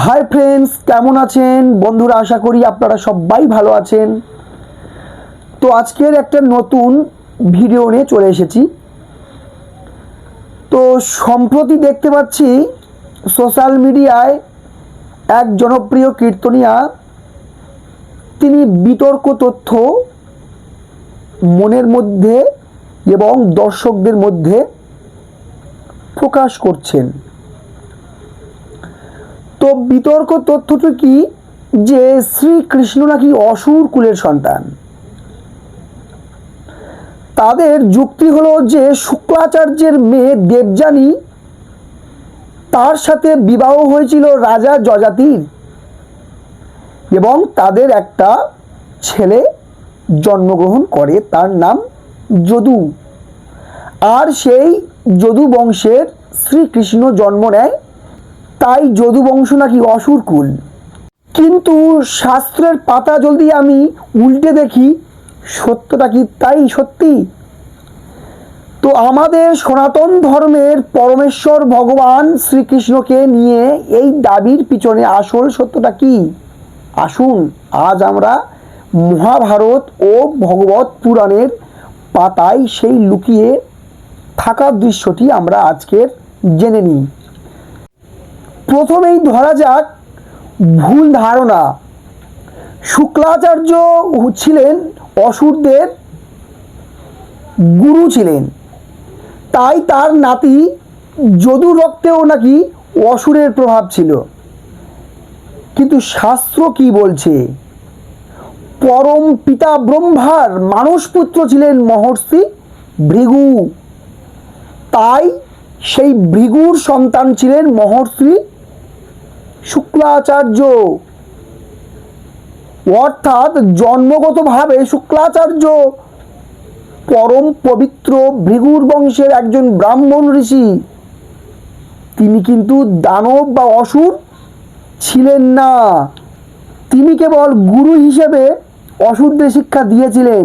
Hi friends, কেমন আছেন বন্ধুরা? আশা করি আপনারা সবাই ভালো আছেন। তো আজকের একটা নতুন ভিডিও নিয়ে চলে এসেছি। তো সম্প্রতি দেখতে পাচ্ছি সোশ্যাল মিডিয়ায় এক জনপ্রিয় কীর্তনিয়া তিনি বিতর্ক তথ্য মনের মধ্যে এবং দর্শকদের মধ্যে প্রকাশ করছেন। তো বিতর্ক তথ্যটি কি, যে শ্রীকৃষ্ণ নাকি অসুর কুলের সন্তান। তাদের যুক্তি হলো যে শুক্রাচার্যের মেয়ে দেবযানী, তার সাথে বিবাহ হয়েছিল রাজা যযাতির এবং তাদের একটা ছেলে জন্মগ্রহণ করে, তার নাম যদু। আর সেই যদু বংশের শ্রীকৃষ্ণ জন্ম নেয়, তাই যদু বংশ নাকি অসুর কুল। কিন্তু শাস্ত্রের পাতা যদি আমি উল্টে দেখি, সত্যটা কি তাই সত্যি? তো আমাদের সনাতন ধর্মের পরমেশ্বর ভগবান শ্রীকৃষ্ণকে নিয়ে এই দাবির পিছনে আসল সত্যটা কি? আসুন আজ আমরা মহাভারত ও ভগবত পুরাণের পাতায় সেই লুকিয়ে থাকা দৃশ্যটি আমরা আজকের জেনে নিই। প্রথমেই ধরা যাক ভুল ধারণা। শুক্রাচার্য ছিলেন অসুরদের গুরু ছিলেন, তাই তার নাতি যদুর রক্তেও নাকি অসুরের প্রভাব ছিল। কিন্তু শাস্ত্র কি বলছে? পরম পিতা ব্রহ্মার মানসপুত্র ছিলেন মহর্ষি ভৃগু, তাই সেই ভৃগুর সন্তান ছিলেন মহর্ষি শুক্রাচার্য। অর্থাৎ জন্মগতভাবে শুক্রাচার্য পরম পবিত্র ভৃগুর বংশের একজন ব্রাহ্মণ ঋষি। তিনি কিন্তু দানব বা অসুর ছিলেন না। তিনি কেবল গুরু হিসেবে অসুরদের শিক্ষা দিয়েছিলেন।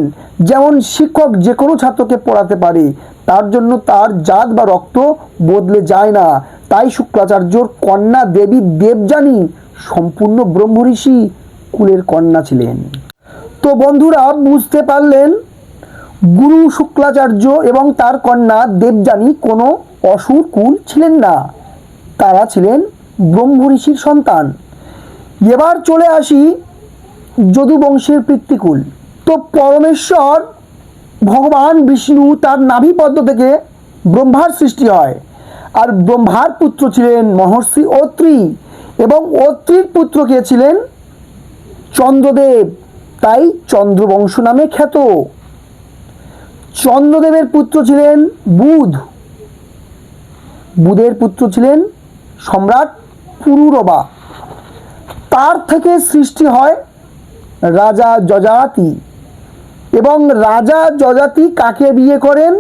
যেমন শিক্ষক যে কোনো ছাত্রকে পড়াতে পারে, তার জন্য তার জাত বা রক্ত বদলে যায় না। তাই শুক্রাচার্যর কন্যা দেবী দেবযানী সম্পূর্ণ ব্রহ্ম ঋষি কুলের কন্যা ছিলেন। তো বন্ধুরা বুঝতে পারলেন, গুরু শুক্রাচার্য এবং তার কন্যা দেবযানী কোনো অসুর কুল ছিলেন না, তারা ছিলেন ব্রহ্ম ঋষির সন্তান। এবার চলে আসি যদু বংশের পিতৃকুল। তো পরমেশ্বর ভগবান বিষ্ণু তার নাভিপদ্ম থেকে ব্রহ্মার সৃষ্টি হয়, আর ব্রহ্মার পুত্র ছিলেন মহর্ষি অত্রি এবং অত্রির পুত্র কে ছিলেন চন্দ্রদেব, তাই চন্দ্রবংশ নামে খ্যাত। চন্দ্রদেবের পুত্র ছিলেন বুধ, বুধের পুত্র ছিলেন সম্রাট পুরুরবা। তার থেকে সৃষ্টি হয় রাজা যযাতি, এবং রাজা যযাতি কাকে বিয়ে করেন?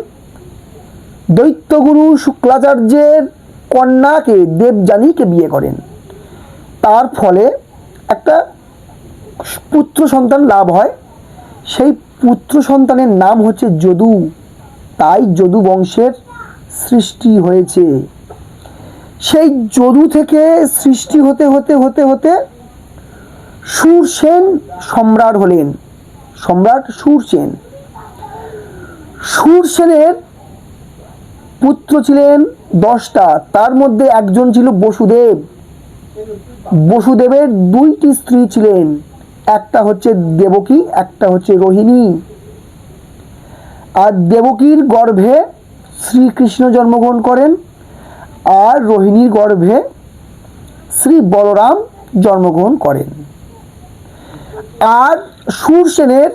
দৈত্যগুরু শুক্রাচার্যের কন্যাকে দেবযানীকে বিয়ে করেন। তার ফলে একটা পুত্র সন্তান লাভ হয়, সেই পুত্র সন্তানের নাম হচ্ছে যদু, তাই যদু বংশের সৃষ্টি হয়েছে। সেই যদু থেকে সৃষ্টি হতে হতে হতে হতে সুরসেন সম্রাট হলেন, সম্রাট সুরসেন। সুরসেনের পুত্র ছিলেন 10টা, তার মধ্যে একজন ছিল বসুদেব। বসুদেবের 2টি স্ত্রী ছিলেন, একটা হচ্ছে দেবকী, একটা হচ্ছে রোহিণী। আর দেবকীর গর্ভে শ্রীকৃষ্ণ জন্মগ্রহণ করেন, আর রোহিণীর গর্ভে শ্রী বলরাম জন্মগ্রহণ করেন। আর সুরসেনের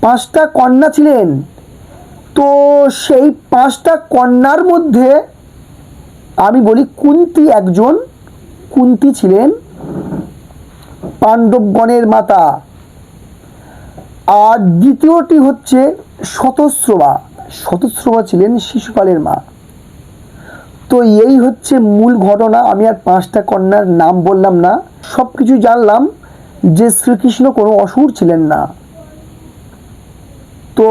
5টা কন্যা ছিলেন। তো সেই 5টা কন্যার মধ্যে আমি বলি কুন্তী একজন। কুন্তী ছিলেন পাণ্ডবগণের মাতা। আর দ্বিতীয়টি হচ্ছে শতস্রবা, শতস্রবা ছিলেন শিশুপালের মা। তো এই হচ্ছে মূল ঘটনা। আমি আর 5টা কন্যার নাম বললাম না, সব কিছু জানলাম যে শ্রীকৃষ্ণ কোনো অসুর ছিলেন না। তো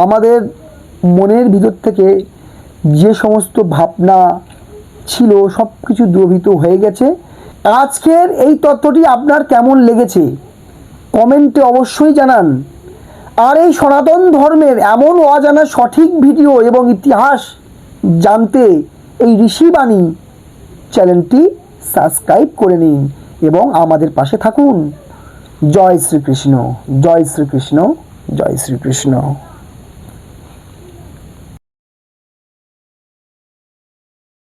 আমাদের মনের ভিতর থেকে যে সমস্ত ভাবনা ছিল সব কিছু দ্রবীভূত হয়ে গেছে। আজকের এই তথ্যটি আপনার কেমন লেগেছে কমেন্টে অবশ্যই জানান। আর এই সনাতন ধর্মের এমন অজানা সঠিক ভিডিও এবং ইতিহাস জানতে এই ঋষিবাণী চ্যানেলটি সাবস্ক্রাইব করে নিন এবং আমাদের পাশে থাকুন। জয় শ্রীকৃষ্ণ, জয় শ্রীকৃষ্ণ, জয় শ্রীকৃষ্ণ।